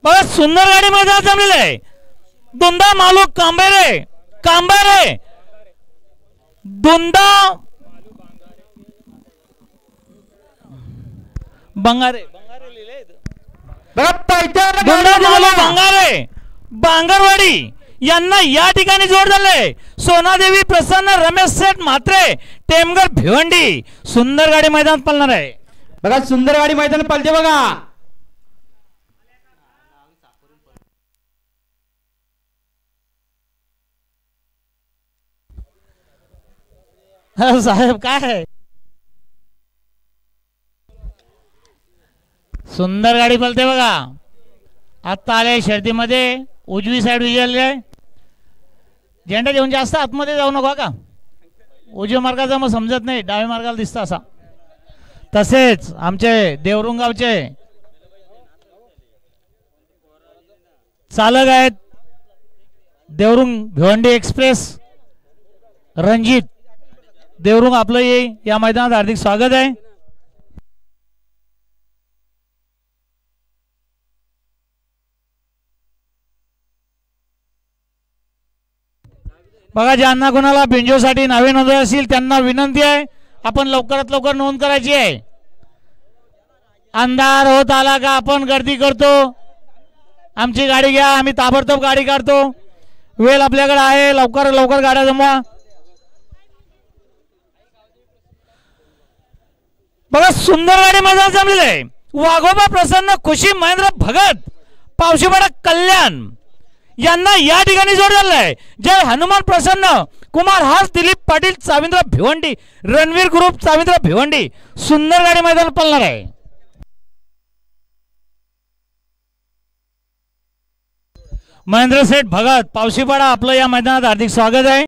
बघा सुंदर गाडी मैदानात जमलेलं आहे. दुंदा मालू कांबेरे कांबेरे दुंदा बंगारे दुंदा मालू बंगारे बांगरवाडी यांना या ठिकाणी जोड झाले. सोनादेवी प्रसन्न रमेश सेठ म्हात्रे टेमगर भिवंडी सुंदर गाडी मैदानात पळणार आहे. बघा सुंदर गाडी मैदानात पळते बघा. साहेब काय आहे सुंदर गाडी पळते बघा. आत्ता आले शर्यतीमध्ये उजवी साईड विजयले आहे. झेंडा देऊन जास्त आतमध्ये जाऊ नका का. उजव्या मार्गाचा मग समजत नाही डाव्या मार्गाला दिसतं असा. तसेच आमचे देवरुंग गावचे चालक आहेत देवरुंग भिवंडी एक्सप्रेस रणजित देवरुंग आपलं या मैदानात हार्दिक स्वागत आहे. बघा ज्यांना कोणाला बिंजोसाठी नावे नोंदवायची असतील त्यांना विनंती आहे आपण लवकरात लवकर नोंद करायची आहे. अंधार होत आला का आपण गर्दी करतो. आमची गाडी घ्या आम्ही ताबडतोब गाडी काढतो. वेळ आपल्याकडे आहे लवकर लवकर गाड्या जमवा. बघा सुंदर गाडी मैदानात जमलेली आहे. वाघोबा प्रसन्न खुशी महेंद्र भगत पावशीपाडा कल्याण यांना या ठिकाणी जोड झालेला आहे. जय हनुमान प्रसन्न कुमार हास दिलीप पाटील चाविंद्र भिवंडी रणवीर ग्रुप चाविंद्र भिवंडी सुंदर गाडी मैदानात पळणार आहे. महेंद्र सेठ भगत पावशीपाडा आपलं या मैदानात हार्दिक स्वागत आहे.